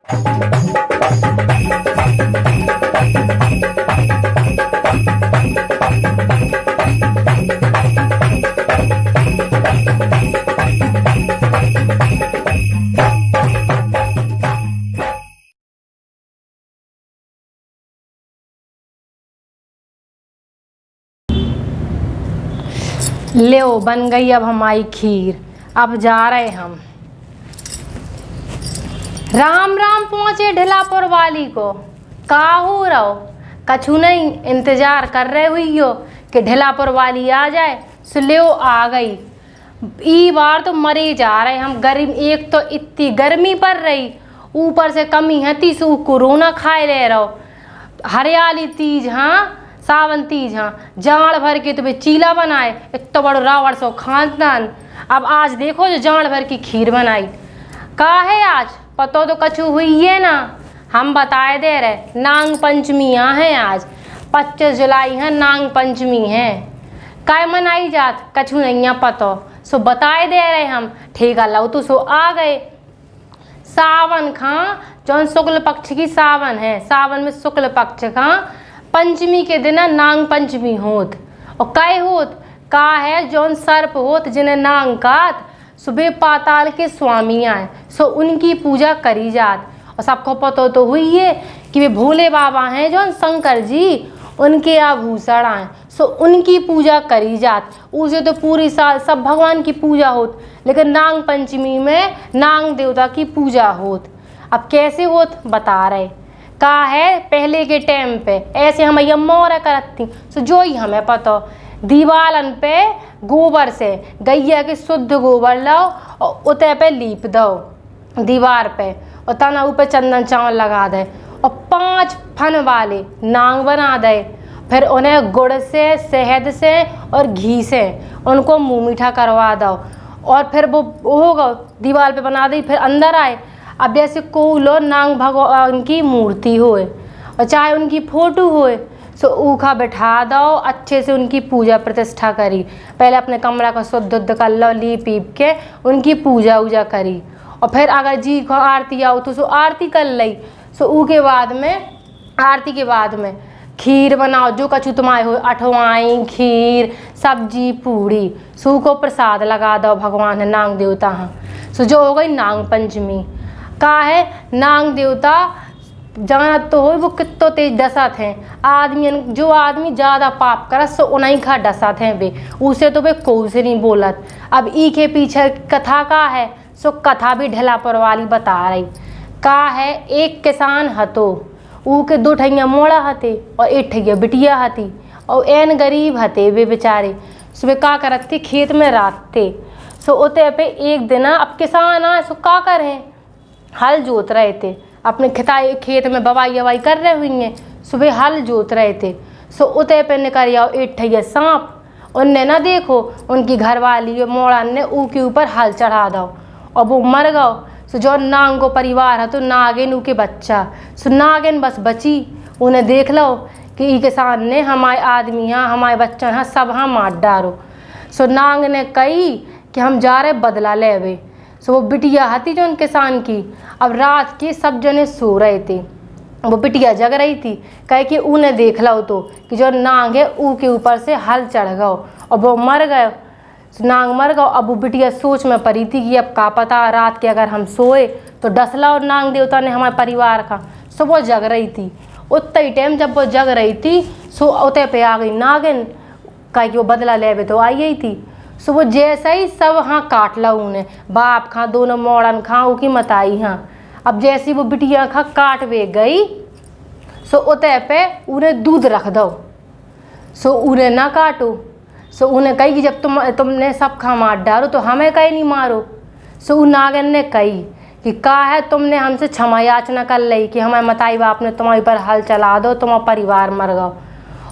लो बन गई अब हमारी खीर। अब जा रहे हम। राम राम पहुँचे ढिलापुर वाली को। का हो रहो कछु नहीं, इंतजार कर रहे हुई हो कि ढिलापुर वाली आ जाए। सो लो आ गई। ई बार तो मरे जा रहे हम। गर्मी, एक तो इतनी गर्मी पड़ रही, ऊपर से कमी हती सो कोरोना खाए ले रहो। हरियाली तीज, हाँ सावन तीज, हाँ जाड़ भर के तुम्हें चीला बनाए, इतना बड़ो रावण सो खानदान। अब आज देखो जो जाड़ भर की खीर बनाई। का है आज पतो तो कछु हुई है ना, हम बताए दे रहे। नांग पंचमी यहाँ है आज, 25 जुलाई है नांग पंचमी है। काय मनाई जात कछु नहीं है पतो, सो बताए दे रहे हम। ठीक है लो तो सो आ गए। सावन खा जौन शुक्ल पक्ष की सावन है, सावन में शुक्ल पक्ष खा पंचमी के दिन नांग पंचमी होत। और कै होत का है जौन सर्प होत जिन्हें नांग कात, सुबह पाताल के स्वामी आए सो उनकी पूजा करी जात। और सबको पता तो हुई है कि वे भोले बाबा हैं जौन शंकर जी, उनके आभूषण आए सो उनकी पूजा करी जात। उसे तो पूरी साल सब भगवान की पूजा होत, लेकिन नांग पंचमी में नांग देवता की पूजा होत। अब कैसे होत बता रहे। का है पहले के टाइम पे ऐसे हम मोर करती सो जो ही हमें पता, दीवालन पे गोबर से गैया के शुद्ध गोबर लाओ और उते पे लीप दो दीवार पे, और तना ऊपर चंदन चावल लगा दे और 5 फन वाले नांग बना दे। फिर उन्हें गुड़ से, शहद से और घी से उनको मुँह मीठा करवा दो, और फिर वो होगा दीवार पे बना दी। फिर अंदर आए। अब जैसे कोलो नांग भगवान की मूर्ति होए और चाहे उनकी फोटो होए, सो ऊखा बैठा दो, अच्छे से उनकी पूजा प्रतिष्ठा करी। पहले अपने कमरा को शुद्ध कर लो, लीप पीप के उनकी पूजा वूजा करी। और फिर अगर जी को आरती आओ तो सो आरती कर ली। सो ऊ के बाद में, आरती के बाद में खीर बनाओ जो कछु तुम्हारे हो, अठवाई खीर सब्जी पूड़ी, सो को प्रसाद लगा दो भगवान है नांग देवता। हाँ सो जो हो गई नांग पंचमी। का है नांग देवता जानत तो हो वो कितो तेज डसत हैं। आदमी जो आदमी ज़्यादा पाप करत सो उन्हीं खा डसत हैं वे, उसे तो वे कोई से नहीं बोलत। अब ई के पीछे कथा का है, सो कथा भी ढिलापुर वाली बता रही। का है एक किसान हतो, ऊ के 2 ठैया मोड़ा हते और 1 ठैया बिटिया हती, और एन गरीब हते वे बेचारे। सो वे का करत थे खेत में रातते। सो उते पे एक दिन अब किसान आए, सो का करें हल जोत रहे थे अपने खेत में, बवाई अवाई कर रहे हुई हैं। सुबह हल जोत रहे थे। सो उते पे निकल आओ 1 ठैया सांप। उनने ना देखो उनकी घरवाली मोड़ा ने ऊ के ऊपर हल चढ़ा दो और वो मर गओ। सो जो नांग को परिवार है तो नागिन ऊ के बच्चा, सो नागिन बस बची। उन्हें देख लो कि ई किसान ने हमारे आदमी यहाँ, हमारे बच्चा यहाँ सब हाँ मार डारो। सो नांग ने कही कि हम जा रहे बदला लेवे। सो वो बिटिया हती जो उन किसान की। अब रात के सब जने सो रहे थे, वो बिटिया जग रही थी। कहे कि उन्हें देख लो तो कि जो नांग है ऊ के ऊपर से हल चढ़ गओ और वो मर गए। नांग मर गओ। अब वो बिटिया सोच में पड़ी थी कि अब का पता रात के अगर हम सोए तो डसला और नांग देवता ने हमारे परिवार का। सो वो जग रही थी। उतना ही टाइम जब वो जग रही थी सो उते पे आ गई नागिन। कहे कि वो बदला लेवे तो आई ही थी। सो वो जैसे ही सब हाँ काट ला उन्हें, बाप खा दोनों मोड़न खा ऊ की मताई। हाँ अब जैसी वो बिटिया खा काट वे गई, सो उते पे उन्हें दूध रख दो। सो उन्हें ना काटो। सो उन्हें कही कि जब तुमने सब खा मार डालो तो हमें कहीं नहीं मारो। सो नागिन ने कही कि का है तुमने हमसे क्षमा याचना कर ली कि हमारे मताई बाप ने तुम्हारे ऊपर हल चला दो, तुम्हारा परिवार मर गओ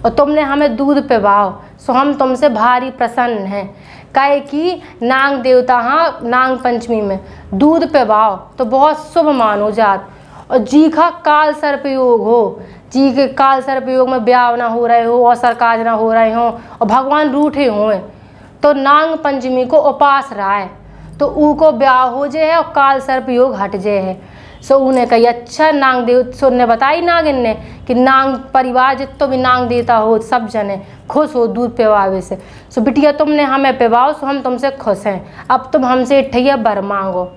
और तुमने हमें दूध पिवाओ। सो हम तुमसे भारी प्रसन्न हैं। कहे कि नांग देवता हाँ नांग पंचमी में दूध पिवाओ तो बहुत शुभ मानो जात। और जी का काल सर्पयोग हो, जी के काल सर्पयोग में ब्याह ना हो रहे हो, अवसर काज ना हो रहे हो और भगवान रूठे हुए, तो नांग पंचमी को उपास रहा है तो ऊ को ब्याह हो जाए है और काल सर्पयोग हट जाए है। सो उन्हें कही अच्छा नांग देव, सो उन्हें बताई नागिन ने कि नांग परिवार जितो भी नांग देता हो सब जने खुश हो दूध पिवावे से। सो बिटिया तुमने हमें पिवाओ सो हम तुमसे खुश हैं, अब तुम हमसे ठैया बर मांगो।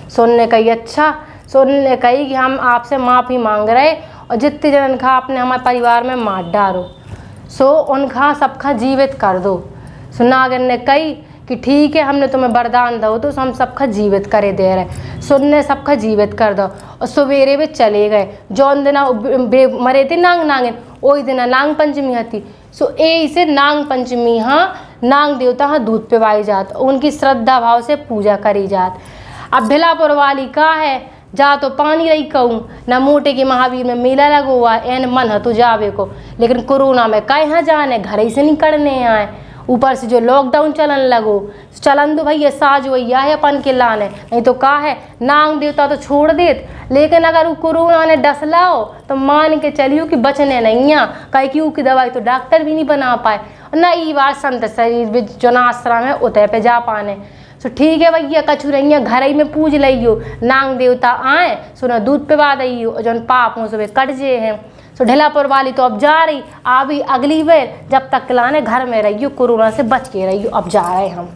सो उन्हें कही अच्छा। सो उन्हें कही कि हम आपसे माफ़ी मांग रहे और जितने जन खा आपने हमारे परिवार में मार डालो सो उनका सबका जीवित कर दो। सो नागिन ने कही कि ठीक है हमने तुम्हें वरदान दो तो हम सबका जीवित करे दे रहे। सो उनने सबका जीवित कर दो और सवेरे वे चले गए। जौन दिना मरे थे नांग नागिन वही दिना नांग पंचमी हती। सो ए से नांग पंचमी हाँ नांग देवता हाँ दूध पिवाई जात, उनकी श्रद्धा भाव से पूजा करी जात। अब ढिलापुर वाली का है जा तो पानी रही कहूँ न मोटे के महावीर में मेला लगो हुआ एन मन है तो जावे को, लेकिन कोरोना में कहाँ जाने घर ही से निकलने आए, ऊपर से जो लॉकडाउन चलन लगो चलन तो भैया साज वैया है अपन के लाने, नहीं तो का है नांग देवता तो छोड़ देत। लेकिन अगर वो कोरोना ने डसलाओ तो मान के चलियो कि बचने नहीं आ, कहीं की की दवाई तो डॉक्टर भी नहीं बना पाए ना ई बार संत शरीर जो आश्रम है उतः पे जा पाने। सो ठीक है भैया कछु रही घर ही में पूज लियो नांग देवता आए सो न दूध पिवा दियो और जौन पाप हो सो कट जे हैं। सो ढिलापुर वाली तो अब जा रही, अभी अगली बार जब तक लाने घर में रहियो कोरोना से बच के रहियो, अब जा रहे हम।